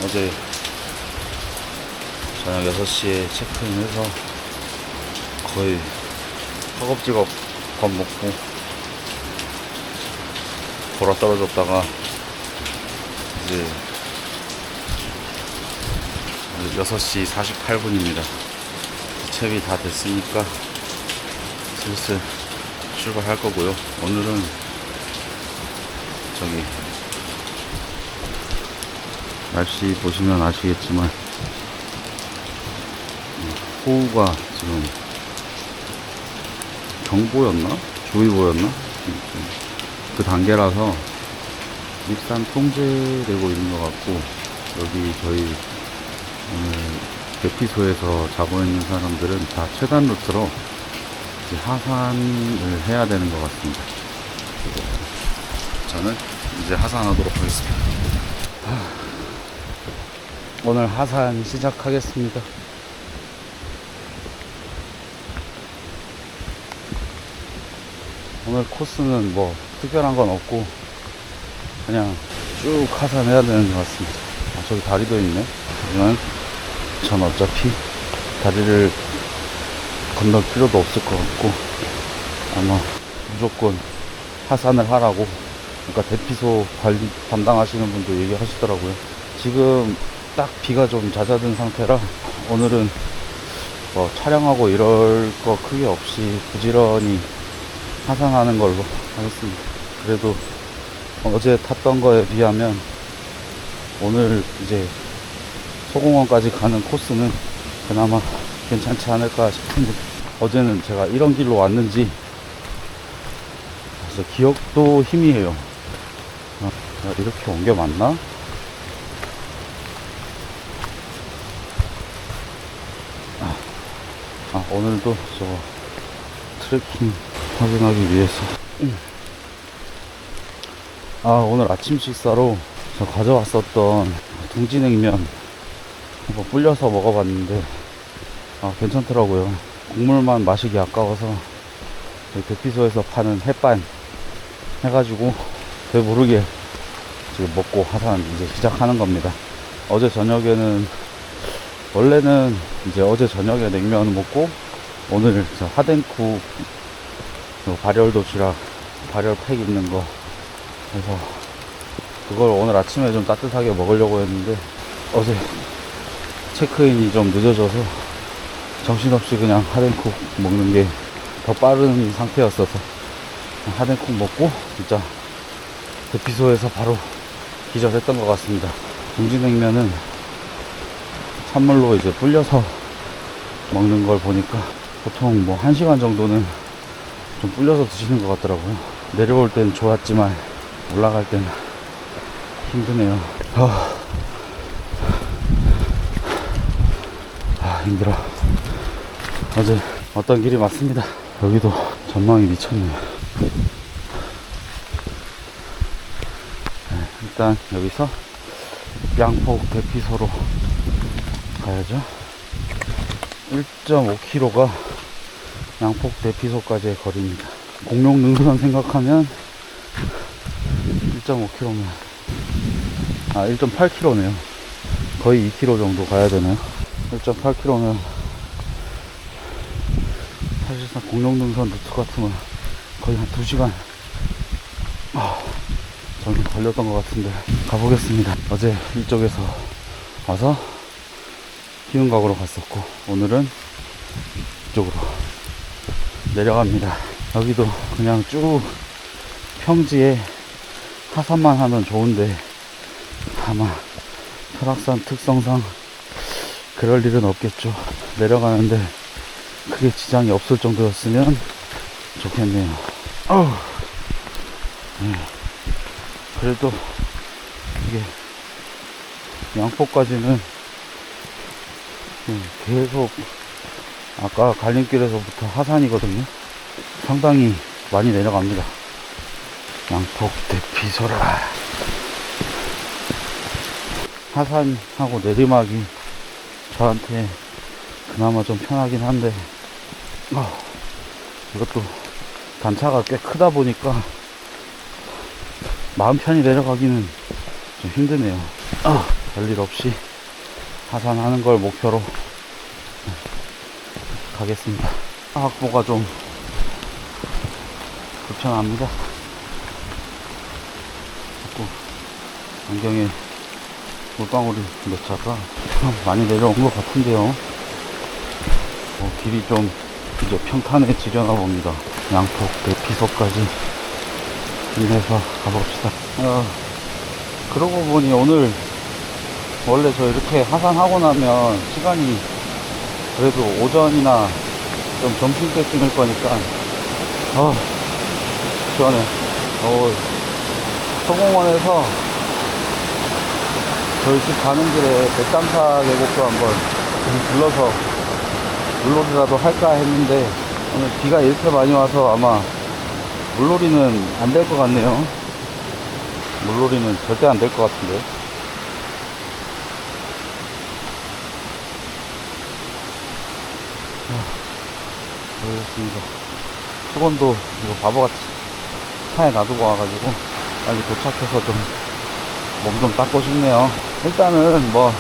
어제 저녁 6시에 체크인해서 거의 허겁지겁 밥 먹고 돌아 떨어졌다가 이제 6시 48분입니다. 채비 다 됐으니까 슬슬 출발할 거고요. 오늘은 저기 날씨 보시면 아시겠지만 호우가 지금 경보였나? 주의보였나? 그 단계라서 입산 통제되고 있는 것 같고, 여기 저희 오늘 대피소에서 자고 있는 사람들은 다 최단 루트로 이제 하산을 해야 되는 것 같습니다. 저는 이제 하산하도록 하겠습니다. 오늘 하산 시작하겠습니다. 오늘 코스는 뭐 특별한 건 없고 그냥 쭉 하산해야 되는 것 같습니다. 저기 다리도 있네. 하지만 전 어차피 다리를 건널 필요도 없을 것 같고, 아마 무조건 하산을 하라고, 그러니까 대피소 관리 담당하시는 분도 얘기하시더라고요. 지금 딱 비가 좀 잦아든 상태라 오늘은 뭐 촬영하고 이럴 거 크게 없이 부지런히 하산하는 걸로 하겠습니다. 그래도 어제 탔던 거에 비하면 오늘 이제 소공원까지 가는 코스는 그나마 괜찮지 않을까 싶은데, 어제는 제가 이런 길로 왔는지 그래서 기억도 희미해요. 이렇게 온 게 맞나? 오늘도 저거 트레킹 확인하기 위해서 오늘 아침 식사로 저 가져왔었던 둥지냉면 한번 불려서 먹어봤는데 괜찮더라고요. 국물만 마시기 아까워서 대피소에서 파는 햇반 해가지고 배부르게 지금 먹고 하산 이제 시작하는 겁니다. 어제 저녁에는 원래는 이제 어제 저녁에 냉면 먹고 오늘 저 하덴쿡 발열 도시락 발열팩 있는 거 그래서 그걸 오늘 아침에 좀 따뜻하게 먹으려고 했는데, 어제 체크인이 좀 늦어져서 정신없이 그냥 하덴쿡 먹는 게 더 빠른 상태였어서 하덴쿡 먹고 진짜 대피소에서 바로 기절했던 것 같습니다. 둥지냉면은 찬물로 이제 불려서 먹는 걸 보니까 보통 뭐 1시간 정도는 좀 불려서 드시는 것 같더라고요. 내려올 땐 좋았지만 올라갈 땐 힘드네요. 힘들어. 어제 어떤 길이 맞습니다. 여기도 전망이 미쳤네요. 일단 여기서 양폭 대피소로 가야죠. 1.5km가 양폭 대피소까지의 거리입니다. 공룡 능선 생각하면 1.5km면 1.8km네요. 거의 2km 정도 가야 되나요? 1.8km면 사실상 공룡 능선 루트 같으면 거의 한 2시간 정도 걸렸던 것 같은데 가보겠습니다. 어제 이쪽에서 와서 희운각으로 갔었고, 오늘은 이쪽으로 내려갑니다. 여기도 그냥 쭉 평지에 하산만 하면 좋은데 아마 설악산 특성상 그럴 일은 없겠죠. 내려가는데 크게 지장이 없을 정도였으면 좋겠네요. 그래도 이게 양포까지는 계속 아까 갈림길에서부터 하산이거든요. 상당히 많이 내려갑니다. 양폭 대피소라. 하산하고 내리막이 저한테 그나마 좀 편하긴 한데, 이것도 단차가 꽤 크다 보니까 마음 편히 내려가기는 좀 힘드네요. 별일 없이 하산하는 걸 목표로 가겠습니다. 확보가 좀 불편합니다. 자꾸 안경에 물방울이 몇 차가 많이 내려온 것 같은데요. 길이 좀 이제 평탄해지려나 봅니다. 양폭 대피소까지 힘내서 가봅시다. 그러고 보니 오늘 원래 저 이렇게 하산하고 나면 시간이 그래도 오전이나 좀 점심때쯤일 거니까 시원해. 소공원에서 저희 집 가는 길에 백담사 계곡도 한번 들러서 물놀이라도 할까 했는데 오늘 비가 이렇게 많이 와서 아마 물놀이는 안 될 것 같네요. 물놀이는 절대 안 될 것 같은데. 모르겠습니다. 수건도 이거 바보같이 차에 놔두고 와가지고 빨리 도착해서 좀 몸 좀 닦고 싶네요. 일단은 뭐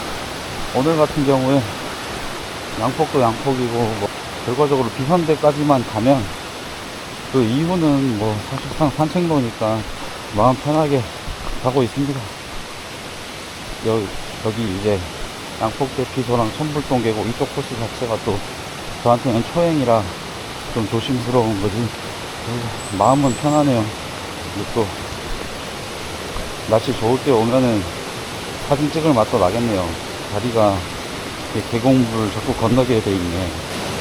오늘 같은 경우에 양폭도 양폭이고 뭐 결과적으로 비선대까지만 가면 그 이후는 뭐 사실상 산책로니까 마음 편하게 가고 있습니다. 여기 이제 양폭대피소랑 천불동 계곡 이쪽 코스 자체가 또 저한테는 초행이라 좀 조심스러운 거지 마음은 편하네요. 또 날씨 좋을 때 오면은 사진 찍을 맛도 나겠네요. 다리가 계곡물을 자꾸 건너게 돼 있네.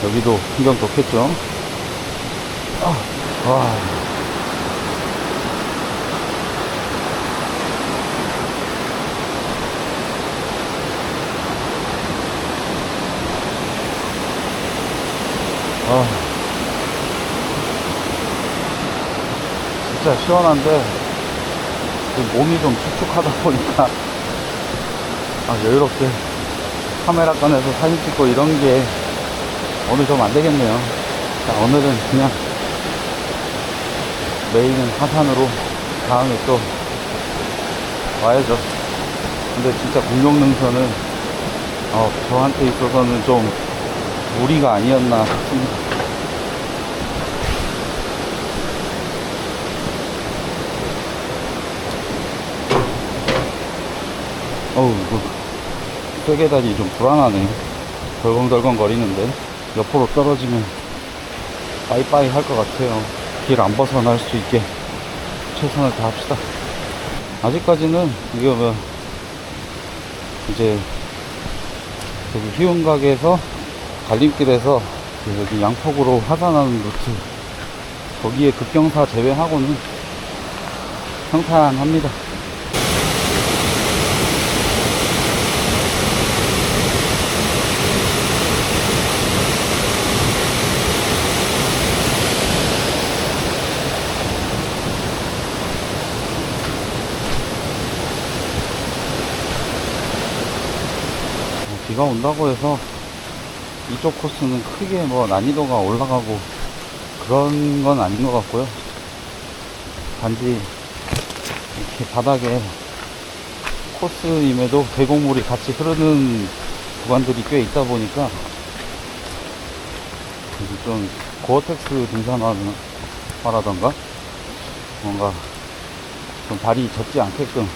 여기도 풍경 좋겠죠? 진짜 시원한데 몸이 좀 축축하다 보니까 여유롭게 카메라 꺼내서 사진 찍고 이런 게 오늘 좀 안 되겠네요. 자, 오늘은 그냥 메인은 하산으로 다음에 또 와야죠. 근데 진짜 공룡능선은 저한테 있어서는 좀 무리가 아니었나 싶습니다. 이거 쇠계단이 좀 불안하네. 덜컹덜컹 거리는데 옆으로 떨어지면 빠이빠이 할 것 같아요. 길 안 벗어날 수 있게 최선을 다합시다. 아직까지는 이거 뭐 이제 저기 희운각에서 갈림길에서 여기 양폭으로 하산하는 루트 거기에 급경사 제외하고는 평탄합니다. 비가 온다고 해서 이쪽 코스는 크게 뭐 난이도가 올라가고 그런 건 아닌 것 같고요. 단지 이렇게 바닥에 코스임에도 계곡물이 같이 흐르는 구간들이 꽤 있다 보니까 좀 고어텍스 등산화라던가 뭔가 좀 발이 젖지 않게끔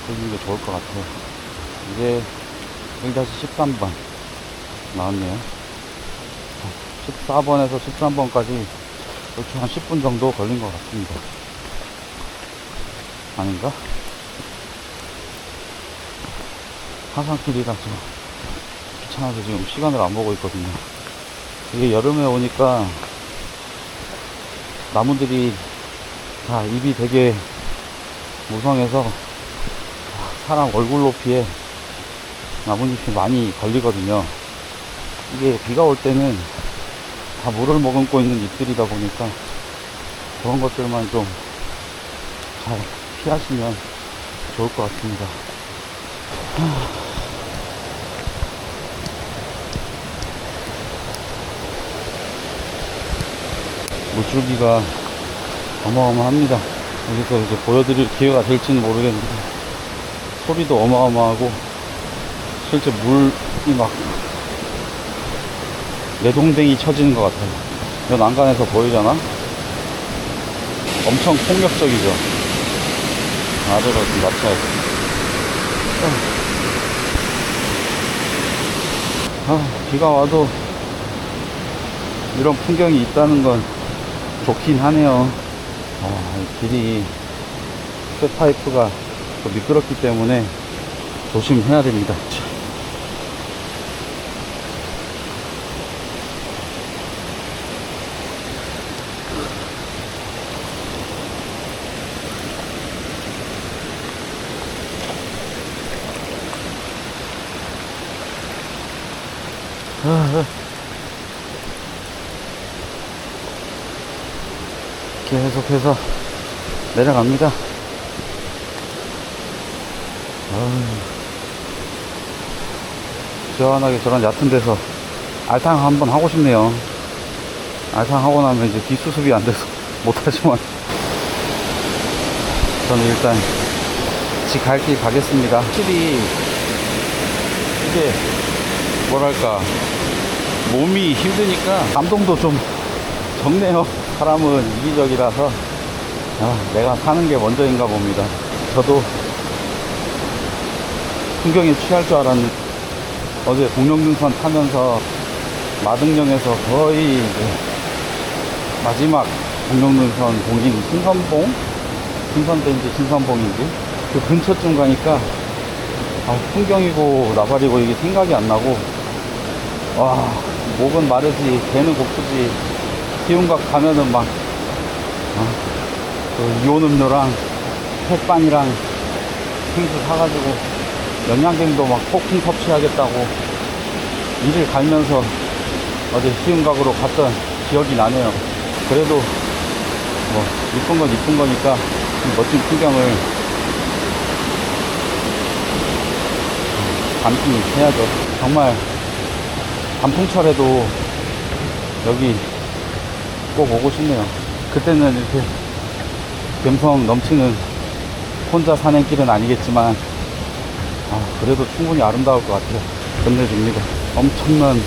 해주는 게 좋을 것 같아요. 이제 1-13번 나왔네요. 14번에서 13번까지 한 10분 정도 걸린 것 같습니다. 아닌가? 하산길이라서 귀찮아서 지금 시간을 안 보고 있거든요. 이게 여름에 오니까 나무들이 다 잎이 되게 무성해서 사람 얼굴 높이에 나뭇잎이 많이 걸리거든요. 이게 비가 올 때는 다 물을 머금고 있는 잎들이다 보니까 그런 것들만 좀 잘 피하시면 좋을 것 같습니다. 물줄기가 어마어마합니다. 여기서 이제 보여드릴 기회가 될지는 모르겠는데 소리도 어마어마하고 실제 물이 막 내동댕이 쳐지는 것 같아요. 이 난간에서 보이잖아? 엄청 폭력적이죠? 아래로 좀 낮춰야지. 비가 와도 이런 풍경이 있다는 건 좋긴 하네요. 이 길이 쇠파이프가 또 미끄럽기 때문에 조심해야 됩니다. 계속해서 내려갑니다. 시원하게 저런 얕은 데서 알탕 한번 하고 싶네요. 알탕 하고 나면 이제 뒷수습이 안 돼서 못하지만 저는 일단 집 갈 길 가겠습니다. 확실히 이게 뭐랄까 몸이 힘드니까 감동도 좀 적네요. 사람은 이기적이라서 내가 사는 게 먼저인가 봅니다. 저도 풍경에 취할 줄 알았는데 어제 공룡등산 타면서 마등령에서 거의 이제 마지막 공룡등산 봉인 신선대인지 신선봉인지 그 근처쯤 가니까 풍경이고 나발이고 이게 생각이 안 나고 목은 마르지 배는 고프지. 기운각 가면은 막 그 이온 음료랑 햇반이랑 생수 사가지고 영양갱도 막 폭풍 섭취하겠다고 이를 갈면서 어제 시흥각으로 갔던 기억이 나네요. 그래도 뭐 이쁜 건 이쁜 거니까 멋진 풍경을 감상해야죠. 정말 단풍철에도 여기 꼭 오고 싶네요. 그때는 이렇게 감성 넘치는 혼자 산행길은 아니겠지만 그래도 충분히 아름다울 것 같아요. 끝내줍니다. 엄청난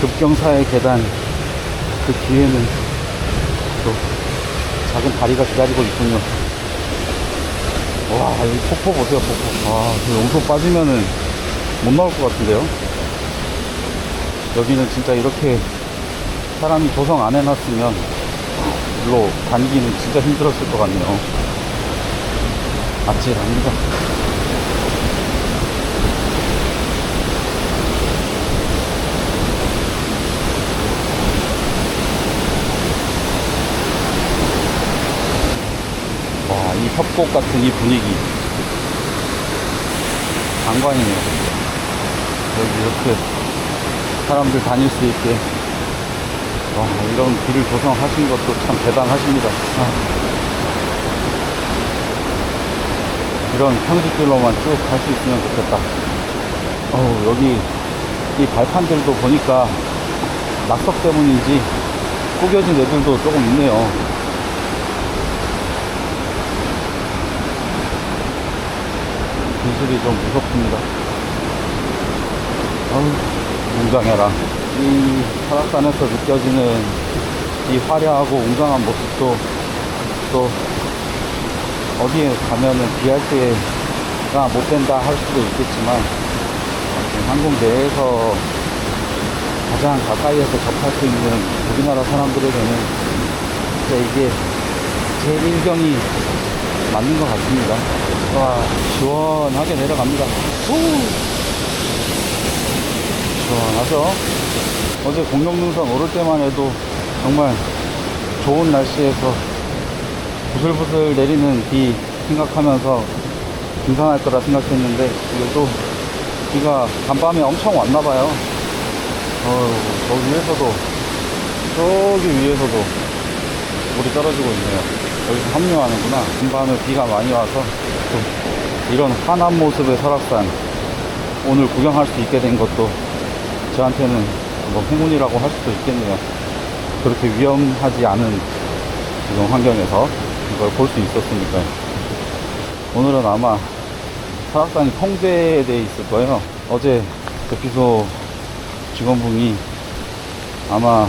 급경사의 계단 그 뒤에는 또 작은 다리가 기다리고 있군요. 와, 이 폭포 보세요, 폭포. 용소 빠지면은 못 나올 것 같은데요. 여기는 진짜 이렇게 사람이 조성 안 해놨으면 물로 다니기는 진짜 힘들었을 것 같네요. 아찔합니다. 와, 이 협곡 같은 이 분위기 장관이네요. 여기 이렇게 사람들 다닐 수 있게 이런 길을 조성하신 것도 참 대단하십니다. 이런 평지길로만 쭉 갈 수 있으면 좋겠다. 여기 이 발판들도 보니까 낙석 때문인지 구겨진 애들도 조금 있네요. 기술이 좀 무섭습니다. 웅장해라. 이 설악산에서 느껴지는 이 화려하고 웅장한 모습도 또 어디에 가면은 비할 때가 못 된다 할 수도 있겠지만 한국 내에서 가장 가까이에서 접할 수 있는 우리나라 사람들에게는 진짜 이게 제 일경이 맞는 것 같습니다. 와, 시원하게 내려갑니다. 시원하죠? 어제 공룡등산 오를 때만 해도 정말 좋은 날씨에서 부슬부슬 내리는 비 생각하면서 등산할 거라 생각했는데 이게 또 비가 간밤에 엄청 왔나봐요. 저기 위에서도 물이 떨어지고 있네요. 여기서 합류하는구나. 간밤에 비가 많이 와서 또 이런 환한 모습의 설악산 오늘 구경할 수 있게 된 것도 저한테는 뭐 행운이라고 할 수도 있겠네요. 그렇게 위험하지 않은 이런 환경에서 이걸 볼 수 있었으니까요. 오늘은 아마 설악산이 통제되어 있을 거예요. 어제 대피소 직원분이 아마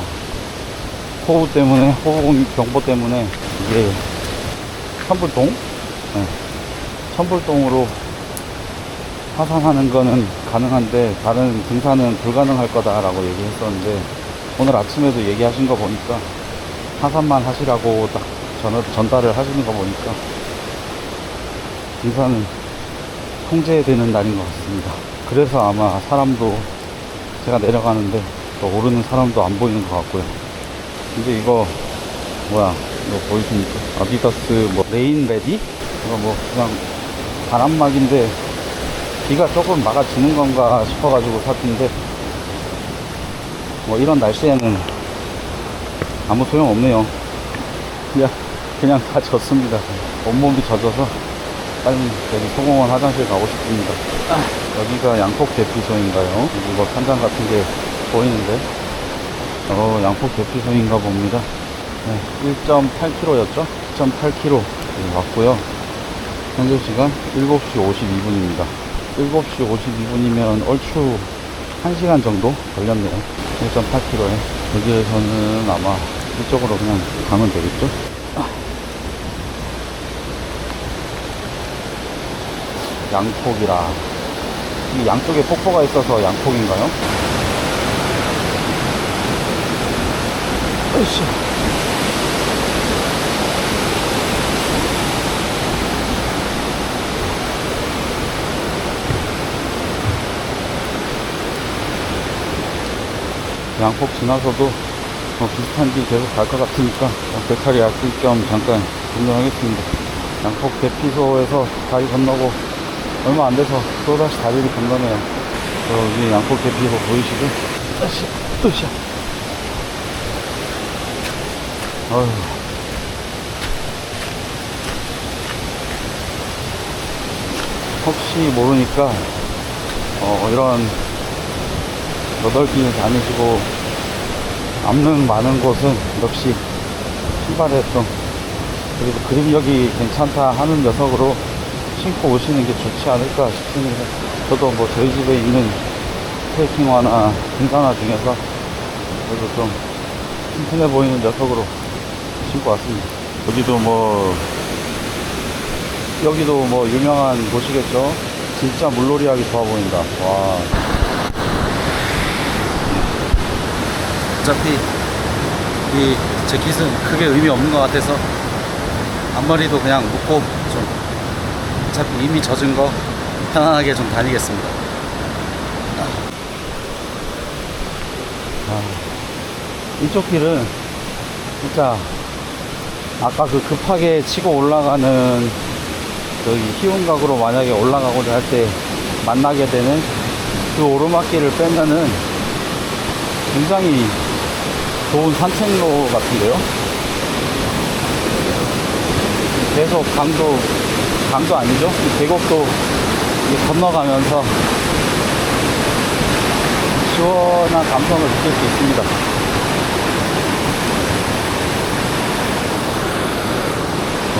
호우 때문에, 호우 경보 때문에 이게 천불동? 네. 천불동으로 하산하는 거는 가능한데 다른 등산은 불가능할 거다라고 얘기했었는데, 오늘 아침에도 얘기하신 거 보니까 하산만 하시라고 딱 전달을 하시는 거 보니까 등산은 통제되는 날인 것 같습니다. 그래서 아마 사람도 제가 내려가는데 또 오르는 사람도 안 보이는 것 같고요. 근데 이거 뭐야, 이거 보이십니까? 아디다스 뭐 레인 레디? 이거 뭐 그냥 바람막인데 비가 조금 막아주는 건가 싶어가지고 샀는데, 뭐 이런 날씨에는 아무 소용 없네요. 그냥 다 젖습니다. 온몸이 젖어서 빨리 여기 소공원 화장실 가고 싶습니다. 여기가 양폭 대피소인가요? 여기 뭐 산장 같은 게 보이는데, 양폭 대피소인가 봅니다. 네, 1.8km였죠? 1.8km 왔고요. 현재 시간 7시 52분입니다. 7시 52분이면 얼추 1시간 정도 걸렸네요. 1.8km에. 여기에서는 아마 이쪽으로 그냥 가면 되겠죠? 양폭이라. 이 양쪽에 폭포가 있어서 양폭인가요? 으쌰. 양폭 지나서도 비슷한 길 계속 갈 것 같으니까 배탈이 약을 겸 잠깐 운동하겠습니다. 양폭 대피소에서 다리 건너고 얼마 안 돼서 또다시 다리를 건너네요. 여기 양폭 대피소 보이시죠? 으쌰, 으쌰. 어휴. 혹시 모르니까 이런 너덜길 다니시고 암릉 많은 곳은 역시 신발에 좀 그래도 그립력이 괜찮다 하는 녀석으로 신고 오시는 게 좋지 않을까 싶습니다. 저도 뭐 저희 집에 있는 트레킹화나 등산화 중에서 그래도 좀 튼튼해 보이는 녀석으로 신고 왔습니다. 여기도 뭐 유명한 곳이겠죠. 진짜 물놀이 하기 좋아 보인다. 와. 어차피 제 깃은 크게 의미 없는 것 같아서 앞머리도 그냥 묶고 좀 어차피 이미 젖은 거 편안하게 좀 다니겠습니다. 이쪽 길은 진짜 아까 그 급하게 치고 올라가는 저기 희운각으로 만약에 올라가고자 할 때 만나게 되는 그 오르막길을 빼면은 굉장히 좋은 산책로 같은데요. 계속 강도 아니죠? 이 계곡도 건너가면서 시원한 감성을 느낄 수 있습니다.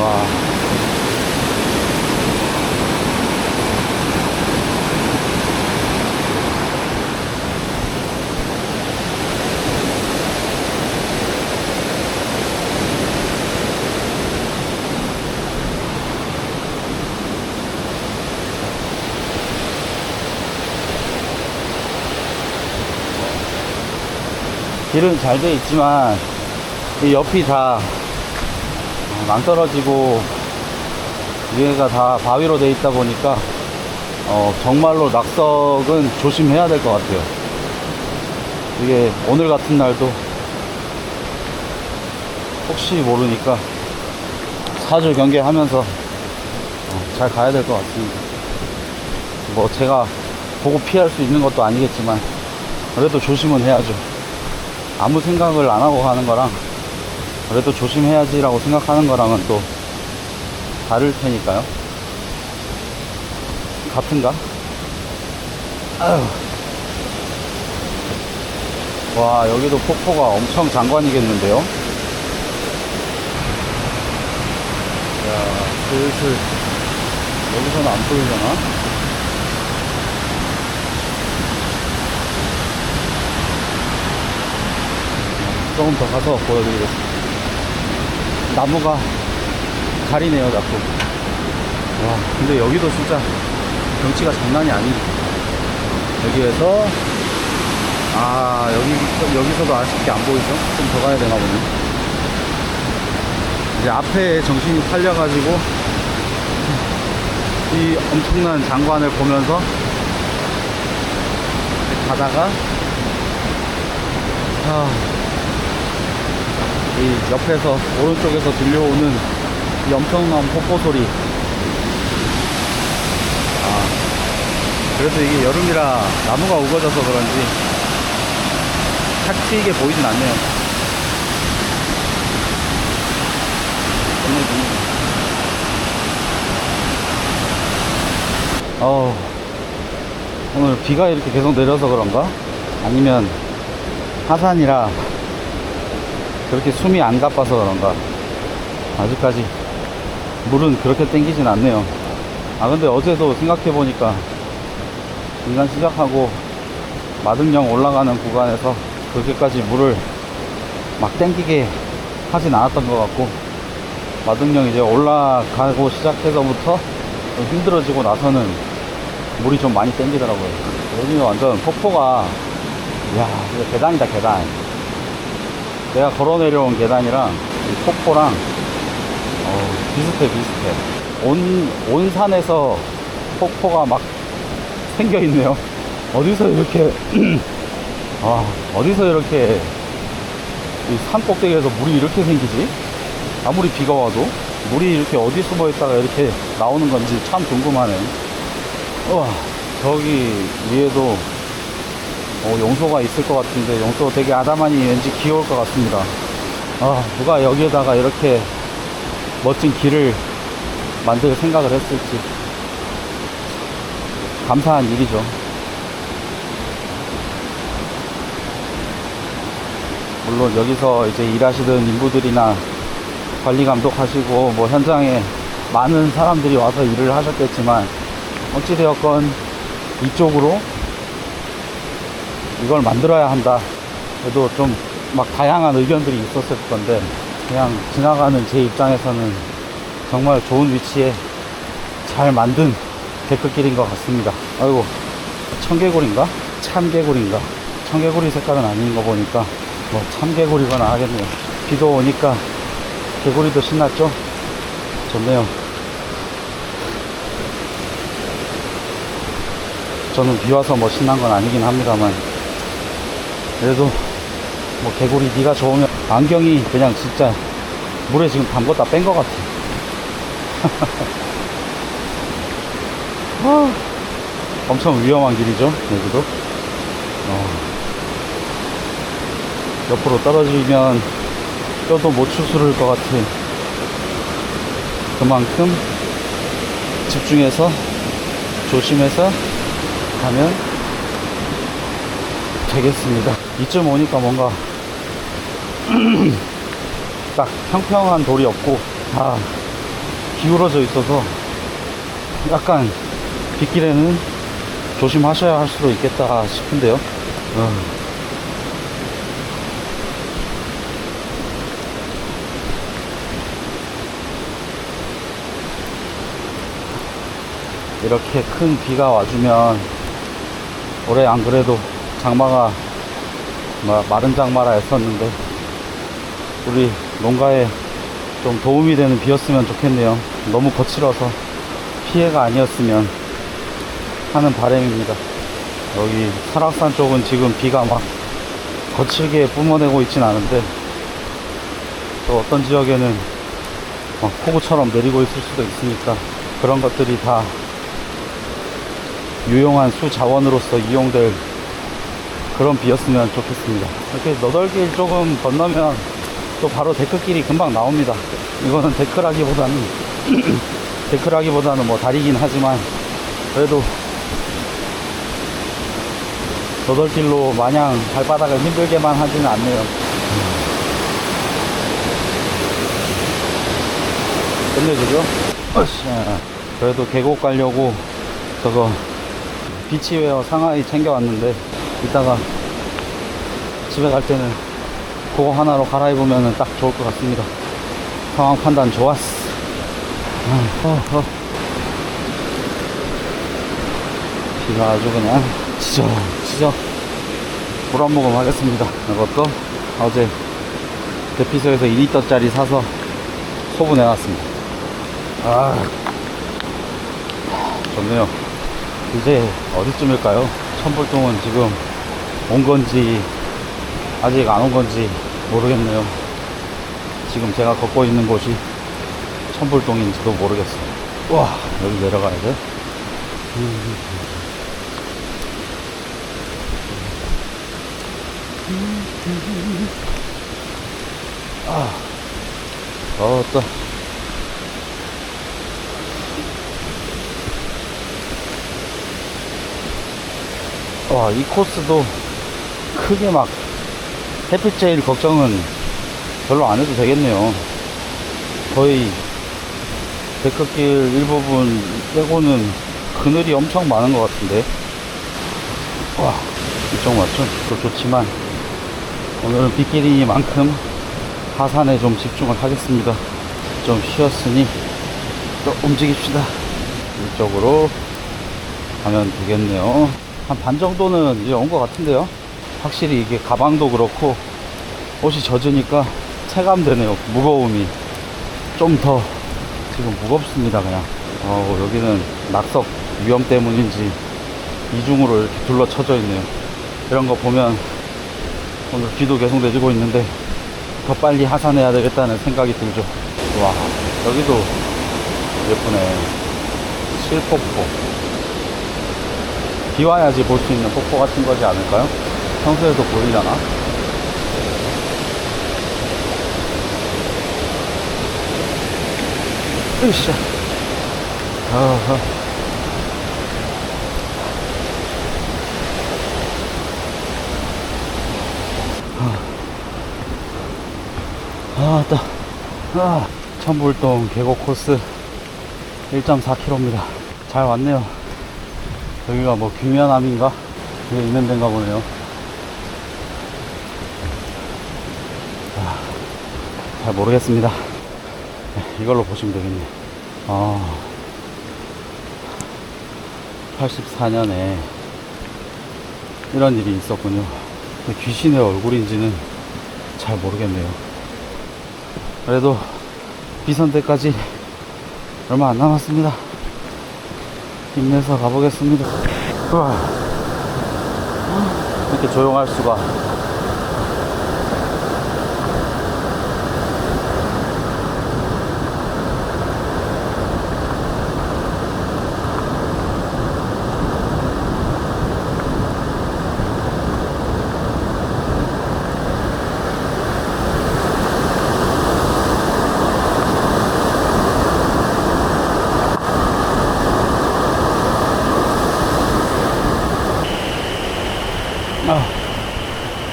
와. 길은 잘 돼 있지만 이 옆이 다 낭떠러지고 위에가 다 바위로 돼 있다 보니까 정말로 낙석은 조심해야 될 것 같아요. 이게 오늘 같은 날도 혹시 모르니까 사주 경계하면서 잘 가야 될 것 같습니다. 뭐 제가 보고 피할 수 있는 것도 아니겠지만 그래도 조심은 해야죠. 아무 생각을 안 하고 가는 거랑 그래도 조심해야지라고 생각하는 거랑은 또 다를 테니까요. 같은가? 아유. 와, 여기도 폭포가 엄청 장관이겠는데요? 슬슬 여기서는 안 보이려나? 조금 더 가서 보여드리겠습니다. 나무가 가리네요, 자꾸. 와, 근데 여기도 진짜 경치가 장난이 아니네. 여기에서, 여기서도 아쉽게 안 보이죠? 좀 더 가야 되나 보네. 이제 앞에 정신이 팔려가지고, 이 엄청난 장관을 보면서 가다가, 이 옆에서, 오른쪽에서 들려오는 이 엄청난 폭포 소리. 그래도 이게 여름이라 나무가 우거져서 그런지 탁 트이게 보이진 않네요. 오늘 비가 이렇게 계속 내려서 그런가? 아니면 하산이라 그렇게 숨이 안 가빠서 그런가? 아직까지 물은 그렇게 땡기진 않네요. 근데 어제도 생각해보니까 등산 시작하고 마등령 올라가는 구간에서 그렇게까지 물을 막 땡기게 하진 않았던 것 같고, 마등령 이제 올라가고 시작해서부터 좀 힘들어지고 나서는 물이 좀 많이 땡기더라고요. 여기는 완전 폭포가, 이야, 이거 계단이다, 계단. 내가 걸어 내려온 계단이랑 이 폭포랑 비슷해. 온 산에서 폭포가 막 생겨 있네요. 어디서 이렇게 어디서 이렇게 이 산 꼭대기에서 물이 이렇게 생기지? 아무리 비가 와도 물이 이렇게 어디 숨어 있다가 이렇게 나오는 건지 참 궁금하네. 저기 위에도 용소가 있을 것 같은데, 용소 되게 아담하니 왠지 귀여울 것 같습니다. 누가 여기에다가 이렇게 멋진 길을 만들 생각을 했을지 감사한 일이죠. 물론 여기서 이제 일하시던 인부들이나 관리 감독하시고 뭐 현장에 많은 사람들이 와서 일을 하셨겠지만, 어찌되었건 이쪽으로 이걸 만들어야 한다. 그래도 좀 막 다양한 의견들이 있었을 건데, 그냥 지나가는 제 입장에서는 정말 좋은 위치에 잘 만든 데크길인 것 같습니다. 아이고, 청개구리인가? 참개구리인가? 청개구리 색깔은 아닌 거 보니까 뭐 참개구리거나 하겠네요. 비도 오니까 개구리도 신났죠? 좋네요. 저는 비 와서 뭐 신난 건 아니긴 합니다만, 그래도 뭐 개구리 니가 좋으면. 안경이 그냥 진짜 물에 지금 담궜다 뺀 것 같아. 엄청 위험한 길이죠, 여기도. 옆으로 떨어지면 뼈도 못 추스를 것 같은, 그만큼 집중해서 조심해서 가면 되겠습니다. 이쯤 오니까 뭔가 딱 평평한 돌이 없고 다 기울어져 있어서 약간 빗길에는 조심하셔야 할 수도 있겠다 싶은데요. 이렇게 큰 비가 와주면, 올해 안 그래도 장마가 마른 장마라 했었는데, 우리 농가에 좀 도움이 되는 비였으면 좋겠네요. 너무 거칠어서 피해가 아니었으면 하는 바람입니다. 여기 설악산 쪽은 지금 비가 막 거칠게 뿜어내고 있진 않은데, 또 어떤 지역에는 막 폭우처럼 내리고 있을 수도 있으니까, 그런 것들이 다 유용한 수자원으로서 이용될 그런 비였으면 좋겠습니다. 이렇게 너덜길 조금 건너면 또 바로 데크길이 금방 나옵니다. 이거는 데크라기보다는 뭐 다리긴 하지만, 그래도 너덜길로 마냥 발바닥을 힘들게만 하지는 않네요. 끝내주죠. 으쌰. 그래도 계곡 가려고 저거 비치웨어 상하이 챙겨왔는데 이따가 집에 갈 때는 그거 하나로 갈아입으면 딱 좋을 것 같습니다. 상황 판단 좋았어. 비가 아주 그냥 지적 물 한 모금 하겠습니다. 이것도 어제 대피소에서 2리터짜리 사서 소분해 놨습니다. 좋네요. 이제 어디쯤일까요? 천불동은 지금 온 건지 아직 안 온 건지 모르겠네요. 지금 제가 걷고 있는 곳이 천불동인지도 모르겠어요. 와, 여기 내려가야 돼. 더웠다. 와, 이 코스도 크게 막 햇빛 제일 걱정은 별로 안 해도 되겠네요. 거의 데크길 일부분 빼고는 그늘이 엄청 많은 것 같은데. 와, 이쪽 맞죠? 또 좋지만 오늘은 빗길이니만큼 하산에 좀 집중을 하겠습니다. 좀 쉬었으니 또 움직입시다. 이쪽으로 가면 되겠네요. 한 반 정도는 이제 온 것 같은데요. 확실히 이게 가방도 그렇고 옷이 젖으니까 체감되네요. 무거움이 좀 더 지금 무겁습니다. 그냥 여기는 낙석 위험 때문인지 이중으로 이렇게 둘러쳐져 있네요. 이런 거 보면 오늘 비도 계속 내리고 있는데 더 빨리 하산해야 되겠다는 생각이 들죠. 와, 여기도 예쁘네. 실폭포. 비 와야지 볼 수 있는 폭포 같은 거지 않을까요? 평소에도 보이려나? 으쌰. 천불동 계곡 코스 1.4km입니다. 잘 왔네요. 여기가 뭐 김연암인가? 그게 있는 데인가 보네요. 잘 모르겠습니다. 이걸로 보시면 되겠네. 84년에 이런 일이 있었군요. 귀신의 얼굴인지는 잘 모르겠네요. 그래도 비선대까지 얼마 안 남았습니다. 힘내서 가보겠습니다. 이렇게 조용할 수가.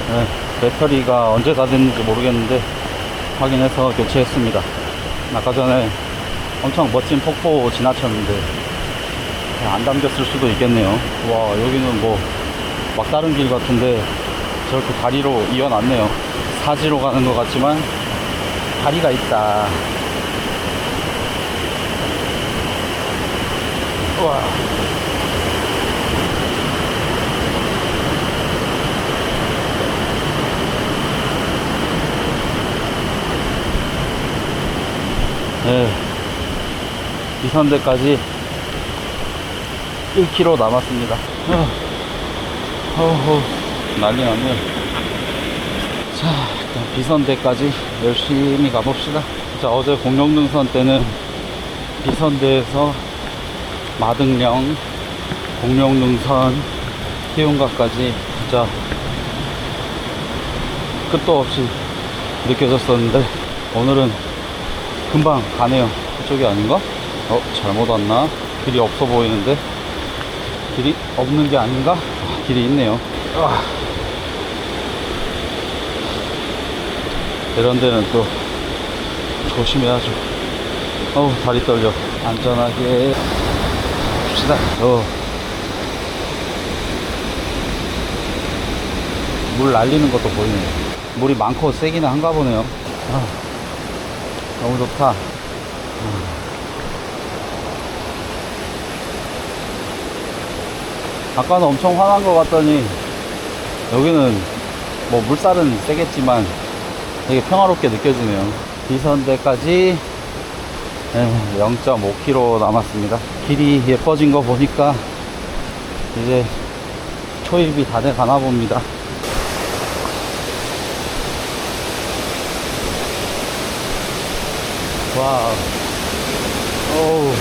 네, 배터리가 언제 다 됐는지 모르겠는데 확인해서 교체했습니다. 아까 전에 엄청 멋진 폭포 지나쳤는데 안 담겼을 수도 있겠네요. 와, 여기는 뭐 막다른 길 같은데 저렇게 다리로 이어놨네요. 사지로 가는 것 같지만 다리가 있다. 와. 네, 비선대까지 1km 남았습니다. 난리 났네요. 자, 일단 비선대까지 열심히 가봅시다. 자, 어제 공룡능선 때는 비선대에서 마등령, 공룡능선, 해운각까지 진짜 끝도 없이 느껴졌었는데 오늘은 금방 가네요. 그쪽이 아닌가? 잘못 왔나? 길이 없어 보이는데? 길이 없는 게 아닌가? 길이 있네요. 이런 데는 또 조심해야죠. 어우, 다리 떨려. 안전하게 봅시다. 물 날리는 것도 보이네요. 물이 많고 세기는 한가 보네요. 아, 너무 좋다. 아까는 엄청 화난 것 같더니 여기는 뭐 물살은 세겠지만 되게 평화롭게 느껴지네요. 비선대까지 0.5km 남았습니다. 길이 예뻐진 거 보니까 이제 초입이 다 돼 가나 봅니다. 와우. 오우.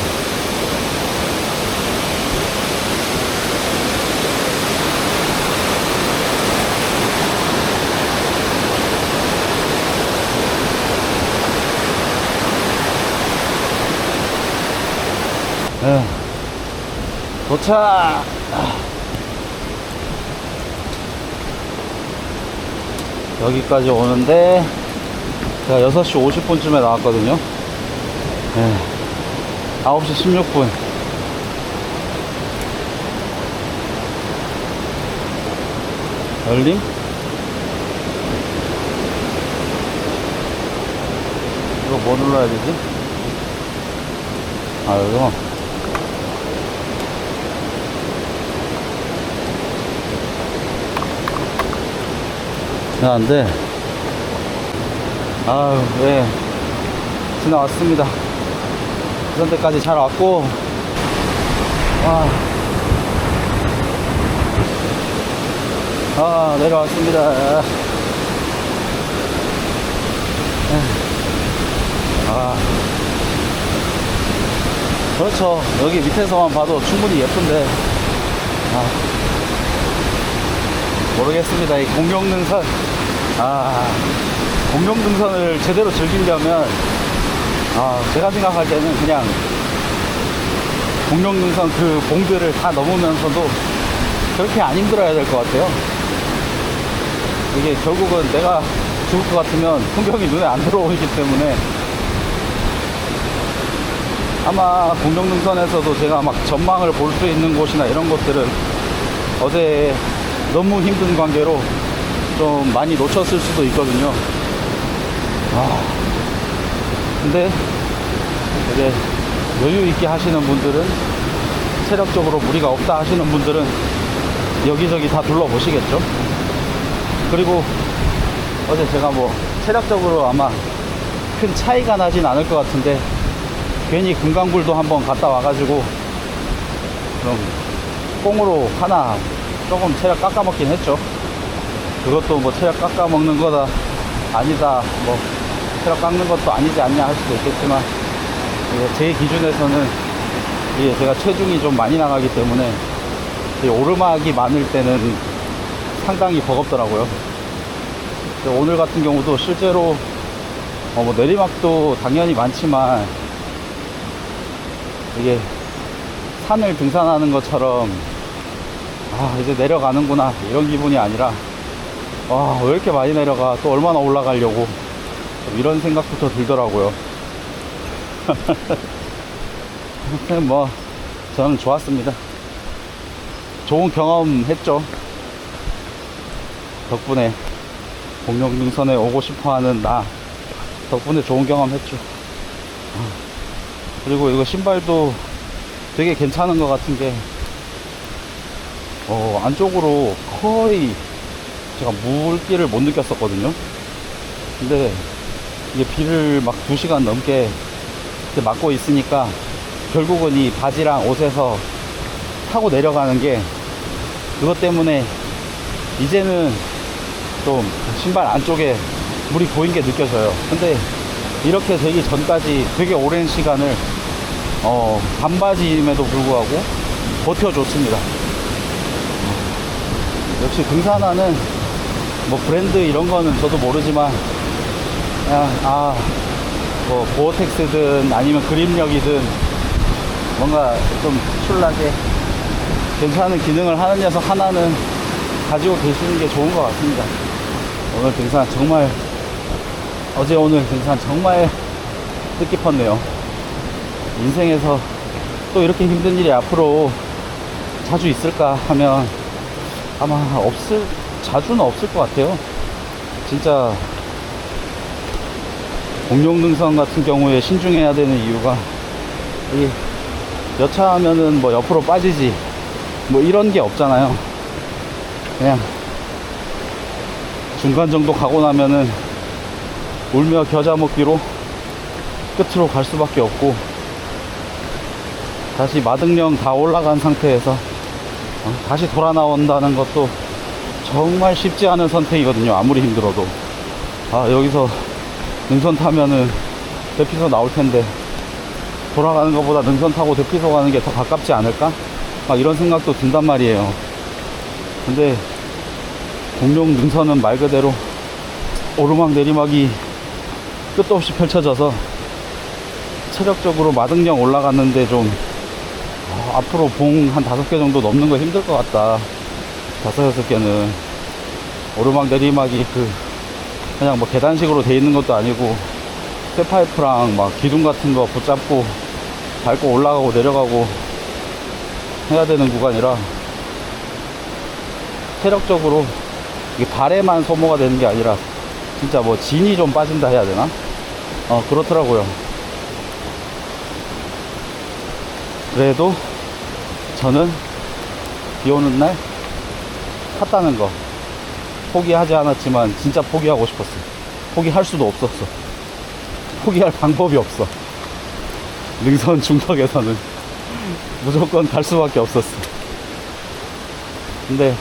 도착! 여기까지 오는데 제가 6시 50분쯤에 나왔거든요. 9시 16분. 열림? 이거 뭐 눌러야 되지? 아, 이거. 안 돼. 아유, 예. 지나왔습니다. 비선대까지 잘 왔고, 내려왔습니다. 그렇죠. 여기 밑에서만 봐도 충분히 예쁜데, 모르겠습니다. 이 공룡능선, 공룡능선을 제대로 즐기려면, 제가 생각할 때는 그냥 공룡능선 그 봉들을 다 넘으면서도 그렇게 안 힘들어야 될 것 같아요. 이게 결국은 내가 죽을 것 같으면 풍경이 눈에 안 들어오기 때문에 아마 공룡능선에서도 제가 막 전망을 볼 수 있는 곳이나 이런 것들은 어제 너무 힘든 관계로 좀 많이 놓쳤을 수도 있거든요. 근데 이제 여유 있게 하시는 분들은, 체력적으로 무리가 없다 하시는 분들은 여기저기 다 둘러보시겠죠. 그리고 어제 제가 뭐 체력적으로 아마 큰 차이가 나진 않을 것 같은데 괜히 금강불도 한번 갔다 와가지고 그럼 꽁으로 하나 조금 체력 깎아먹긴 했죠. 그것도 뭐 체력 깎아먹는 거다 아니다, 뭐 체력 깎는 것도 아니지 않냐 할 수도 있겠지만, 제 기준에서는 제가 체중이 좀 많이 나가기 때문에 오르막이 많을 때는 상당히 버겁더라고요. 오늘 같은 경우도 실제로 뭐 내리막도 당연히 많지만 이게 산을 등산하는 것처럼 이제 내려가는구나 이런 기분이 아니라 왜 이렇게 많이 내려가, 또 얼마나 올라가려고, 이런 생각부터 들더라고요. 뭐 저는 좋았습니다. 좋은 경험 했죠. 덕분에 공룡능선에 오고 싶어하는 나 덕분에 좋은 경험 했죠. 그리고 이거 신발도 되게 괜찮은 것 같은 게 안쪽으로 거의 제가 물기를 못 느꼈었거든요. 근데 이게 비를 막 2시간 넘게 맞고 있으니까 결국은 이 바지랑 옷에서 타고 내려가는 게, 그것 때문에 이제는 좀 신발 안쪽에 물이 고인 게 느껴져요. 근데 이렇게 되기 전까지 되게 오랜 시간을 반바지임에도 불구하고 버텨줬습니다. 역시 등산화는 뭐 브랜드 이런 거는 저도 모르지만 그냥 뭐 고어텍스든 아니면 그립력이든 뭔가 좀 특출나게 괜찮은 기능을 하는 녀석 하나는 가지고 계시는 게 좋은 것 같습니다. 오늘 등산 정말, 어제 오늘 등산 정말 뜻깊었네요. 인생에서 또 이렇게 힘든 일이 앞으로 자주 있을까 하면 아마 자주는 없을 것 같아요. 진짜 공룡 능선 같은 경우에 신중해야 되는 이유가 이 여차하면은 뭐 옆으로 빠지지 뭐 이런 게 없잖아요. 그냥 중간 정도 가고 나면은 울며 겨자 먹기로 끝으로 갈 수밖에 없고, 다시 마등령 다 올라간 상태에서 다시 돌아 나온다는 것도 정말 쉽지 않은 선택이거든요. 아무리 힘들어도. 여기서 능선 타면은 대피소 나올 텐데 돌아가는 것보다 능선 타고 대피소 가는 게 더 가깝지 않을까? 막 이런 생각도 든단 말이에요. 근데 공룡 능선은 말 그대로 오르막 내리막이 끝도 없이 펼쳐져서 체력적으로 마등령 올라갔는데 좀 앞으로 봉 한 5개 정도 넘는 거 힘들 것 같다. 5, 6개는 오르막 내리막이 그냥 뭐 계단식으로 돼 있는 것도 아니고 쇠파이프랑 막 기둥 같은 거 붙잡고 밟고 올라가고 내려가고 해야 되는 구간이라 체력적으로 이게 발에만 소모가 되는 게 아니라 진짜 뭐 진이 좀 빠진다 해야 되나? 그렇더라고요. 그래도 저는 비 오는 날 탔다는 거 포기하지 않았지만 진짜 포기하고 싶었어요. 포기할 수도 없었어. 포기할 방법이 없어. 능선 중턱에서는 무조건 갈 수밖에 없었어. 근데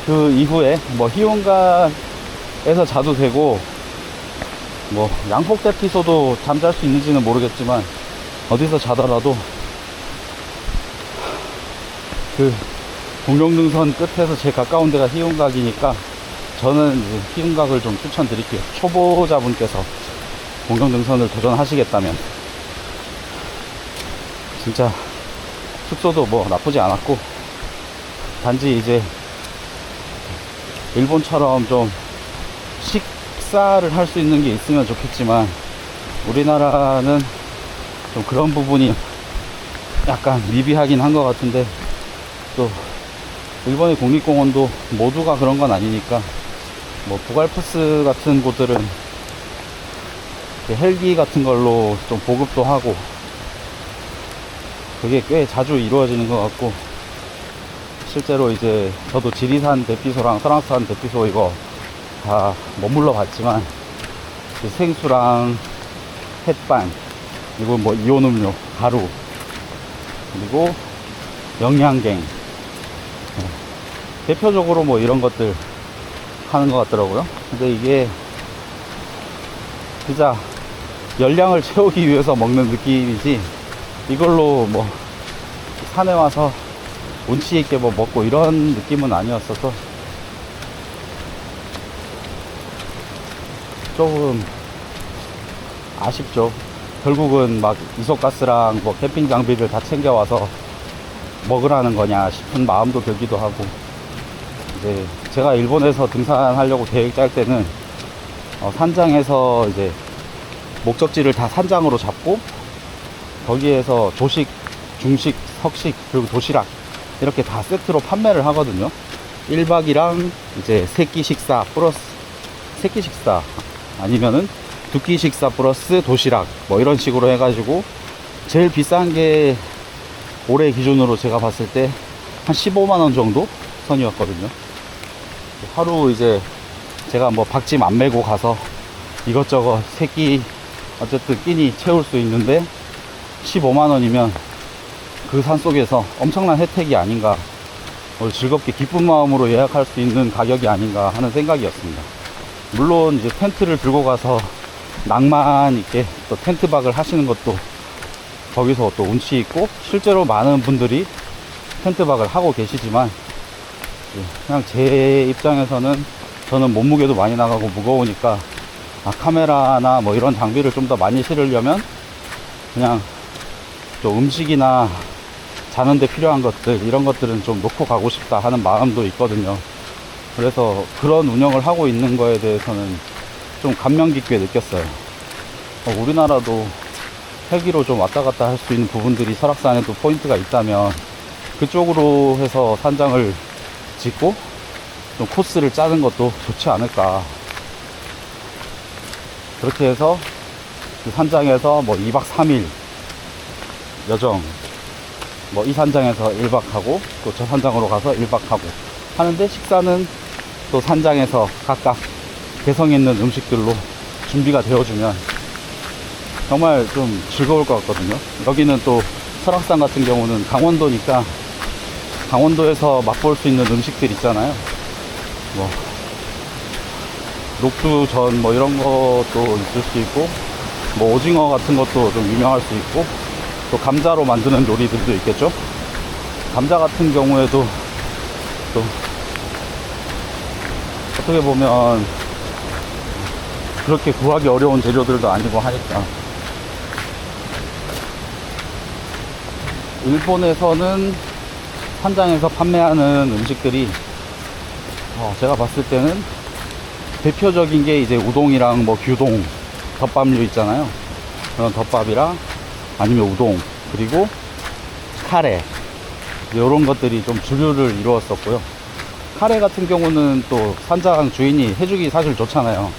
그 이후에 뭐 희운가에서 자도 되고 뭐 양폭 대피소도 잠잘 수 있는지는 모르겠지만 어디서 자더라도 그 공룡능선 끝에서 제일 가까운 데가 희운각이니까 저는 희운각을 좀 추천드릴게요. 초보자분께서 공룡능선을 도전하시겠다면. 진짜 숙소도 뭐 나쁘지 않았고, 단지 이제 일본처럼 좀 식사를 할 수 있는 게 있으면 좋겠지만 우리나라는 좀 그런 부분이 약간 미비하긴 한 것 같은데, 또 일본의 국립공원도 모두가 그런 건 아니니까 뭐 부갈푸스 같은 곳들은 헬기 같은 걸로 좀 보급도 하고 그게 꽤 자주 이루어지는 것 같고, 실제로 이제 저도 지리산 대피소랑 설악산 대피소 이거 다 머물러 봤지만 생수랑 햇반, 그리고 뭐 이온음료, 가루, 그리고 영양갱, 대표적으로 뭐 이런 것들 하는 것 같더라고요. 근데 이게 진짜 열량을 채우기 위해서 먹는 느낌이지, 이걸로 뭐 산에 와서 운치 있게 뭐 먹고 이런 느낌은 아니었어서 조금 아쉽죠. 결국은 막 이소가스랑 뭐 캠핑 장비를 다 챙겨와서 먹으라는 거냐 싶은 마음도 들기도 하고, 이제 제가 일본에서 등산하려고 계획 짤 때는 산장에서 이제 목적지를 다 산장으로 잡고 거기에서 조식, 중식, 석식, 그리고 도시락 이렇게 다 세트로 판매를 하거든요. 1박이랑 이제 3끼 식사 플러스 3끼 식사 아니면은 2끼 식사 플러스 도시락 뭐 이런 식으로 해가지고 제일 비싼 게 올해 기준으로 제가 봤을 때 한 15만원 정도 선이었거든요. 하루 이제 제가 뭐 박짐 안 메고 가서 이것저것 3끼 어쨌든 끼니 채울 수 있는데 15만원이면 그 산속에서 엄청난 혜택이 아닌가, 즐겁게 기쁜 마음으로 예약할 수 있는 가격이 아닌가 하는 생각이었습니다. 물론 이제 텐트를 들고 가서 낭만 있게 또 텐트박을 하시는 것도 거기서 또 운치 있고, 실제로 많은 분들이 텐트박을 하고 계시지만 그냥 제 입장에서는 저는 몸무게도 많이 나가고 무거우니까 카메라나 뭐 이런 장비를 좀 더 많이 실으려면 그냥 좀 음식이나 자는데 필요한 것들 이런 것들은 좀 놓고 가고 싶다 하는 마음도 있거든요. 그래서 그런 운영을 하고 있는 거에 대해서는 좀 감명 깊게 느꼈어요. 우리나라도 헬기로 좀 왔다 갔다 할 수 있는 부분들이 설악산에도 포인트가 있다면 그쪽으로 해서 산장을 짓고 좀 코스를 짜는 것도 좋지 않을까. 그렇게 해서 그 산장에서 뭐 2박 3일 여정, 뭐 이 산장에서 1박 하고 또 저 산장으로 가서 1박 하고 하는데, 식사는 또 산장에서 각각 개성 있는 음식들로 준비가 되어주면 정말 좀 즐거울 것 같거든요. 여기는 또 설악산 같은 경우는 강원도니까 강원도에서 맛볼 수 있는 음식들 있잖아요. 뭐 녹두전 뭐 이런 것도 있을 수 있고, 뭐 오징어 같은 것도 좀 유명할 수 있고, 또 감자로 만드는 요리들도 있겠죠. 감자 같은 경우에도 또 어떻게 보면 그렇게 구하기 어려운 재료들도 아니고 하니까. 일본에서는 산장에서 판매하는 음식들이 제가 봤을 때는 대표적인 게 이제 우동이랑 뭐 규동, 덮밥류 있잖아요. 그런 덮밥이랑 아니면 우동, 그리고 카레, 이런 것들이 좀 주류를 이루었었고요. 카레 같은 경우는 또 산장 주인이 해주기 사실 좋잖아요.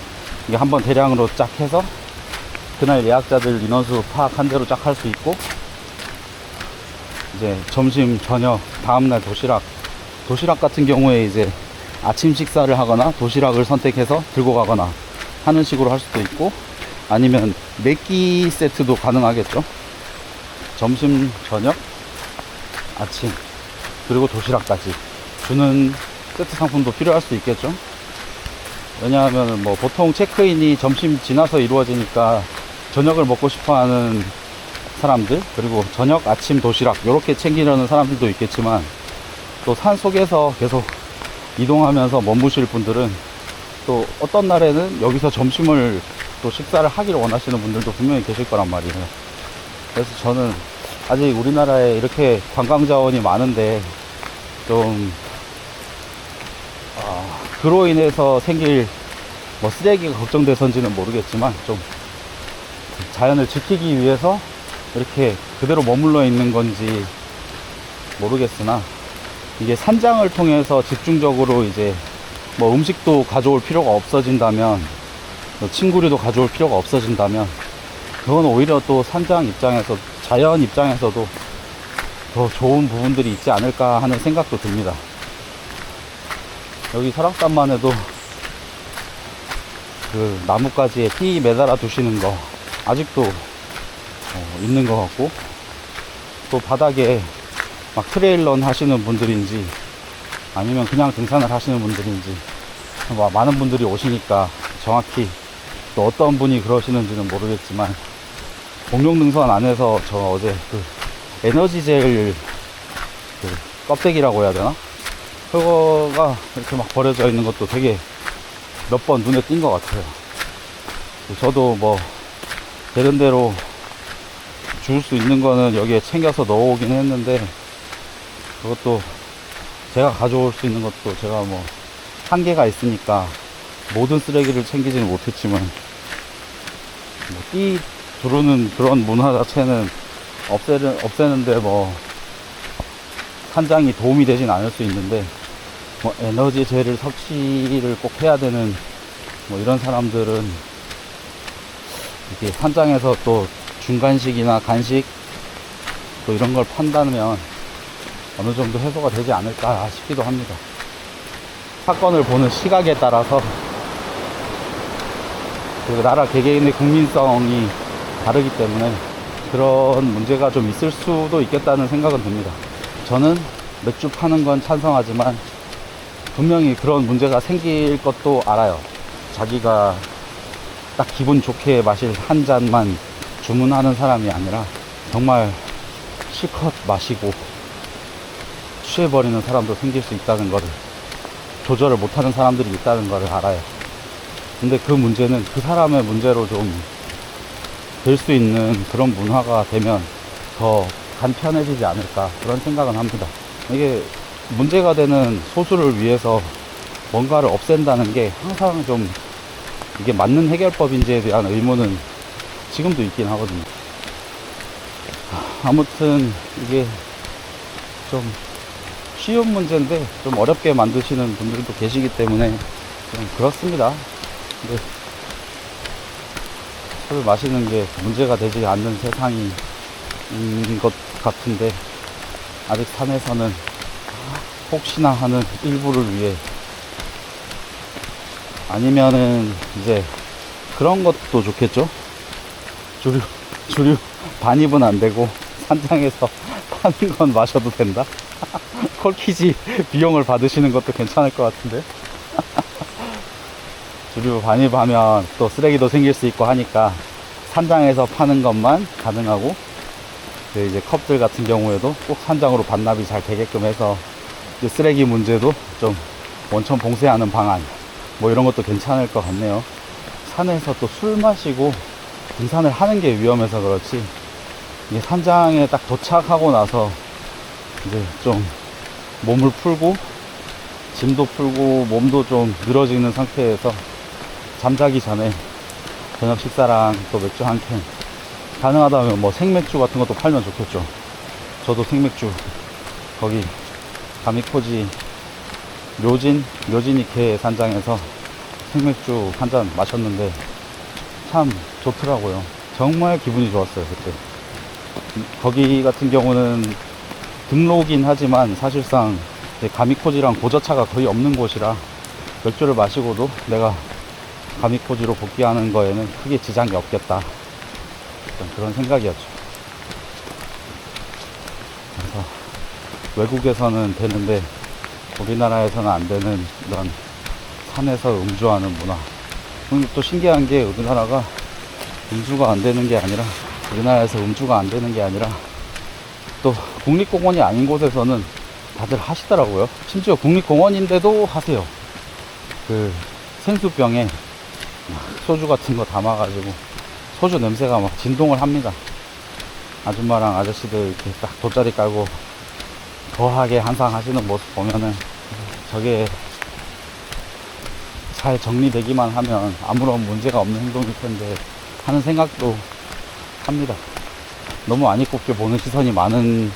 이게 한번 대량으로 쫙 해서 그날 예약자들 인원수 파악한 대로 쫙 할 수 있고, 이제 점심, 저녁, 다음날 도시락 같은 경우에 이제 아침 식사를 하거나 도시락을 선택해서 들고 가거나 하는 식으로 할 수도 있고, 아니면 4끼 세트도 가능하겠죠. 점심, 저녁, 아침, 그리고 도시락까지 주는 세트 상품도 필요할 수 있겠죠. 왜냐하면 뭐 보통 체크인이 점심 지나서 이루어지니까 저녁을 먹고 싶어 하는 사람들, 그리고 저녁, 아침, 도시락 이렇게 챙기려는 사람들도 있겠지만, 또 산 속에서 계속 이동하면서 머무실 분들은 또 어떤 날에는 여기서 점심을 또 식사를 하기를 원하시는 분들도 분명히 계실 거란 말이에요. 그래서 저는 아직 우리나라에 이렇게 관광 자원이 많은데 좀 그로 인해서 생길 뭐 쓰레기가 걱정돼서인지는 모르겠지만, 좀 자연을 지키기 위해서 이렇게 그대로 머물러 있는 건지 모르겠으나, 이게 산장을 통해서 집중적으로 이제 뭐 음식도 가져올 필요가 없어진다면, 뭐 친구류도 가져올 필요가 없어진다면, 그건 오히려 또 산장 입장에서, 자연 입장에서도 더 좋은 부분들이 있지 않을까 하는 생각도 듭니다. 여기 설악산만 해도 그 나뭇가지에 띠 매달아 두시는 거 아직도 있는 것 같고, 또 바닥에 막 트레일런 하시는 분들인지 아니면 그냥 등산을 하시는 분들인지, 많은 분들이 오시니까 정확히 또 어떤 분이 그러시는지는 모르겠지만, 공룡등산 안에서 저 어제 그 에너지젤 그 껍데기라고 해야 되나? 그거가 이렇게 막 버려져 있는 것도 되게 몇 번 눈에 띈 것 같아요. 저도 뭐 되는 대로 주울 수 있는 거는 여기에 챙겨서 넣어오긴 했는데, 그것도 제가 가져올 수 있는 것도 제가 뭐 한계가 있으니까 모든 쓰레기를 챙기지는 못했지만, 뭐 띠 두르는 그런 문화 자체는 없애는데 뭐 산장이 도움이 되진 않을 수 있는데, 뭐 에너지 젤을 섭취를 꼭 해야 되는 뭐 이런 사람들은 이게 산장에서 또 중간식이나 간식 또 이런 걸 판다면 어느 정도 해소가 되지 않을까 싶기도 합니다. 사건을 보는 시각에 따라서 그 나라 개개인의 국민성이 다르기 때문에 그런 문제가 좀 있을 수도 있겠다는 생각은 듭니다. 저는 맥주 파는 건 찬성하지만 분명히 그런 문제가 생길 것도 알아요. 자기가 딱 기분 좋게 마실 한 잔만 주문하는 사람이 아니라 정말 실컷 마시고 취해버리는 사람도 생길 수 있다는 거를, 조절을 못하는 사람들이 있다는 거를 알아요. 근데 그 문제는 그 사람의 문제로 좀 될 수 있는 그런 문화가 되면 더 간편해지지 않을까, 그런 생각은 합니다. 이게 문제가 되는 소수를 위해서 뭔가를 없앤다는 게 항상 좀 이게 맞는 해결법인지에 대한 의문은 지금도 있긴 하거든요. 아무튼 이게 좀 쉬운 문제인데 좀 어렵게 만드시는 분들도 계시기 때문에 좀 그렇습니다. 근데 술 마시는 게 문제가 되지 않는 세상인 것 같은데, 아직 산에서는 혹시나 하는 일부를 위해, 아니면은 이제 그런 것도 좋겠죠. 주류 반입은 안 되고 산장에서 파는 건 마셔도 된다. 콜키지 비용을 받으시는 것도 괜찮을 것 같은데. 주류 반입하면 또 쓰레기도 생길 수 있고 하니까 산장에서 파는 것만 가능하고, 이제 컵들 같은 경우에도 꼭 산장으로 반납이 잘 되게끔 해서 이제 쓰레기 문제도 좀 원천 봉쇄하는 방안, 뭐 이런 것도 괜찮을 것 같네요. 산에서 또 술 마시고 등산을 하는 게 위험해서 그렇지, 이게 산장에 딱 도착하고 나서 이제 좀 몸을 풀고 짐도 풀고 몸도 좀 늘어지는 상태에서 잠자기 전에 저녁 식사랑 또 맥주 한 캔, 가능하다면 뭐 생맥주 같은 것도 팔면 좋겠죠. 저도 생맥주 거기 가미코지 묘진이케 산장에서 생맥주 한 잔 마셨는데 참 좋더라고요. 정말 기분이 좋았어요 그때. 거기 같은 경우는 등로긴 하지만 사실상 가미코지랑 고저차가 거의 없는 곳이라 맥주를 마시고도 내가 가미코지로 복귀하는 거에는 크게 지장이 없겠다, 그런 생각이었죠. 그래서 외국에서는 되는데 우리나라에서는 안 되는 이런 산에서 음주하는 문화. 또 신기한 게, 우리나라가 음주가 안 되는 게 아니라, 우리나라에서 음주가 안 되는 게 아니라 또 국립공원이 아닌 곳에서는 다들 하시더라고요. 심지어 국립공원인데도 하세요. 그 생수병에 소주 같은 거 담아가지고 소주 냄새가 막 진동을 합니다. 아줌마랑 아저씨들 이렇게 딱 돗자리 깔고 거하게 항상 하시는 모습 보면은, 저게 잘 정리되기만 하면 아무런 문제가 없는 행동일 텐데 하는 생각도 합니다. 너무 안 이롭게 보는 시선이 많은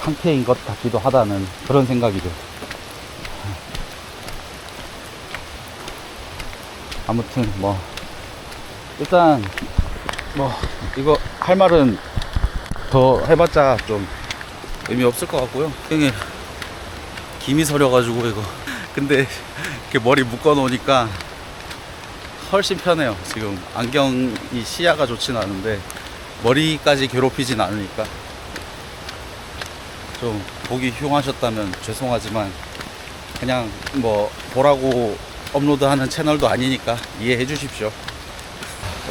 상태인 것 같기도 하다는 그런 생각이죠. 아무튼 뭐 일단 뭐 이거 할 말은 더 해봤자 좀 의미 없을 것 같고요. 형이 김이 서려가지고 이거 근데 이렇게 머리 묶어 놓으니까 훨씬 편해요. 지금 안경이 시야가 좋진 않은데 머리까지 괴롭히진 않으니까. 좀 보기 흉하셨다면 죄송하지만 그냥 뭐 보라고 업로드하는 채널도 아니니까 이해해 주십시오.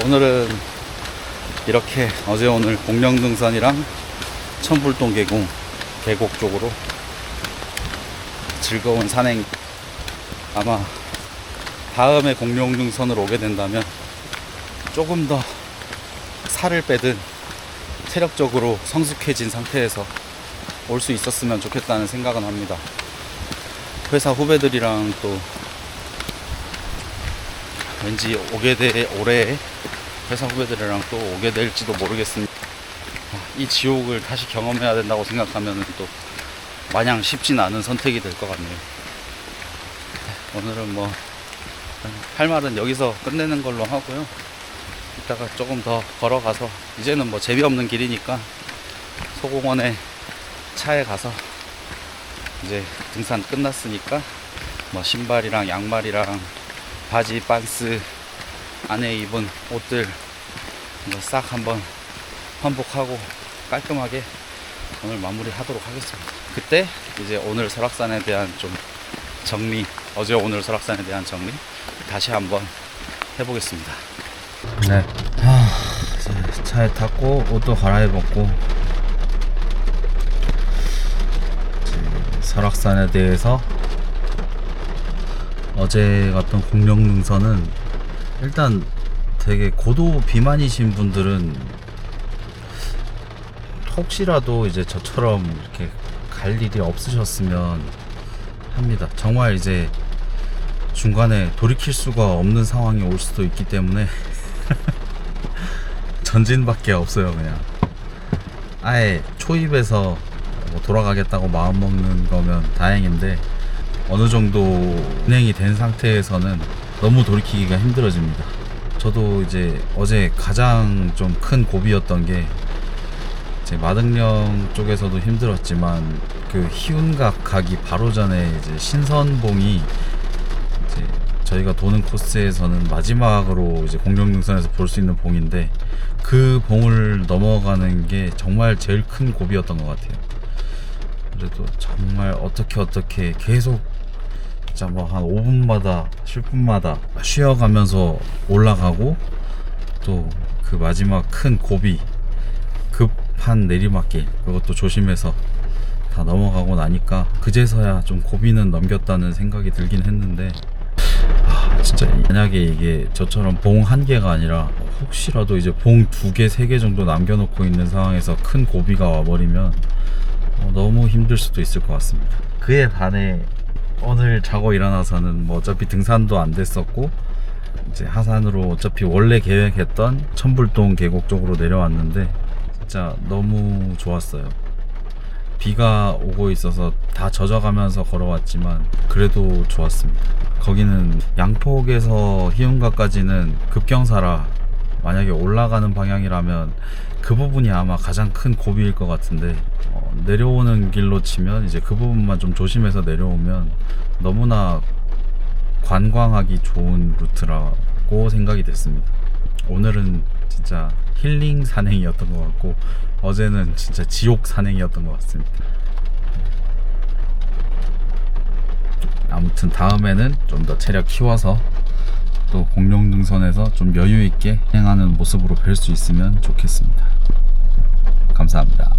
오늘은 이렇게 어제 오늘 공룡등산이랑 천불동 계곡 쪽으로 즐거운 산행. 아마 다음에 공룡등산으로 오게 된다면 조금 더 살을 빼든 체력적으로 성숙해진 상태에서 올 수 있었으면 좋겠다는 생각은 합니다. 회사 후배들이랑 또 왠지 올해 회사 후배들이랑 또 오게 될지도 모르겠습니다. 이 지옥을 다시 경험해야 된다고 생각하면 또 마냥 쉽진 않은 선택이 될 것 같네요. 오늘은 뭐 할 말은 여기서 끝내는 걸로 하고요. 이따가 조금 더 걸어가서, 이제는 뭐 재미없는 길이니까 소공원에 차에 가서 이제 등산 끝났으니까 뭐 신발이랑 양말이랑 바지, 반스, 안에 입은 옷들 뭐 싹 한번 환복하고 깔끔하게 오늘 마무리 하도록 하겠습니다. 그때 이제 오늘 설악산에 대한 좀 정리, 어제 오늘 설악산에 대한 정리 다시 한번 해보겠습니다. 네, 차에 탔고 옷도 갈아입었고 설악산에 대해서 어제 갔던 공룡능선은 일단 되게 고도 비만이신 분들은 혹시라도 이제 저처럼 이렇게 갈 일이 없으셨으면 합니다. 정말 이제 중간에 돌이킬 수가 없는 상황이 올 수도 있기 때문에 전진밖에 없어요. 그냥 아예 초입에서 뭐 돌아가겠다고 마음먹는 거면 다행인데 어느 정도 진행이 된 상태에서는 너무 돌이키기가 힘들어집니다. 저도 이제 어제 가장 좀 큰 고비였던 게 이제 마등령 쪽에서도 힘들었지만 그 희운각 가기 바로 전에 이제 신선봉이 이제 저희가 도는 코스에서는 마지막으로 이제 공룡능선에서 볼 수 있는 봉인데 그 봉을 넘어가는 게 정말 제일 큰 고비였던 것 같아요. 그래도 정말 어떻게 계속 진짜 뭐 한 5분마다 10분마다 쉬어가면서 올라가고 또 그 마지막 큰 고비 급한 내리막길 그것도 조심해서 다 넘어가고 나니까 그제서야 좀 고비는 넘겼다는 생각이 들긴 했는데 진짜 만약에 이게 저처럼 봉 한 개가 아니라 혹시라도 이제 봉 2개, 3개 정도 남겨놓고 있는 상황에서 큰 고비가 와버리면 너무 힘들 수도 있을 것 같습니다. 그에 반해 오늘 자고 일어나서는 뭐 어차피 등산도 안 됐었고 이제 하산으로 어차피 원래 계획했던 천불동 계곡 쪽으로 내려왔는데 진짜 너무 좋았어요. 비가 오고 있어서 다 젖어가면서 걸어왔지만 그래도 좋았습니다. 거기는 양폭에서 희운가까지는 급경사라 만약에 올라가는 방향이라면 그 부분이 아마 가장 큰 고비일 것 같은데 내려오는 길로 치면 이제 그 부분만 좀 조심해서 내려오면 너무나 관광하기 좋은 루트라고 생각이 됐습니다. 오늘은 진짜 힐링 산행이었던 것 같고 어제는 진짜 지옥 산행이었던 것 같습니다. 아무튼 다음에는 좀 더 체력 키워서 또 공룡등선에서 좀 여유 있게 행하는 모습으로 뵐 수 있으면 좋겠습니다. 감사합니다.